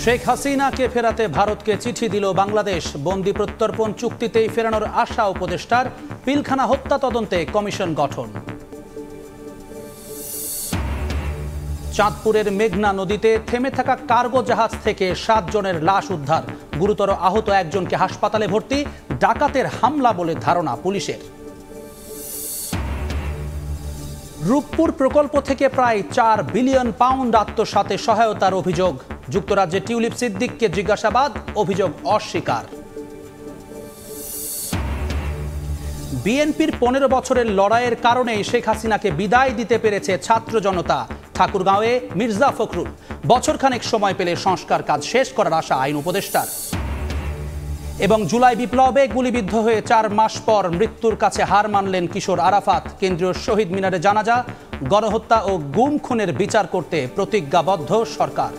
শেখ হাসিনাকে ফেরাতে ভারতকে চিঠি দিল বাংলাদেশ। বন্দি প্রত্যর্পণ চুক্তিতেই ফেরানোর আশা উপদেষ্টার। পিলখানা হত্যা তদন্তে কমিশন গঠন। চাঁদপুরের মেঘনা নদীতে থেমে থাকা কার্গো জাহাজ থেকে 7 জনের লাশ উদ্ধার। গুরুতর আহত একজনকে হাসপাতালে ভর্তি। ডাকাতের হামলা বলে ধারণা পুলিশের। রূপপুর প্রকল্প থেকে প্রায় 4 বিলিয়ন পাউন্ড আত্মসাতে সহায়তার অভিযোগ। যুক্তরাজ্যে টিউলিপ সিদ্দিককে জিজ্ঞাসাবাদ, অভিযোগ অস্বীকার। বিএনপির 15 বছরের লড়াইয়ের কারণেই শেখ হাসিনাকে বিদায় দিতে পেরেছে ছাত্র জনতা। ঠাকুরগাঁওয়ে মির্জা ফখরুল। বছরখানেক সময় পেলে সংস্কার কাজ শেষ করার আশা আইন উপদেষ্টার। এবং জুলাই বিপ্লবে গুলিবিদ্ধ হয়ে 4 মাস পর মৃত্যুর কাছে হার মানলেন কিশোর আরাফাত। কেন্দ্রীয় শহীদ মিনারে জানাজা। গণহত্যা ও গুম খুনের বিচার করতে প্রতিজ্ঞাবদ্ধ সরকার।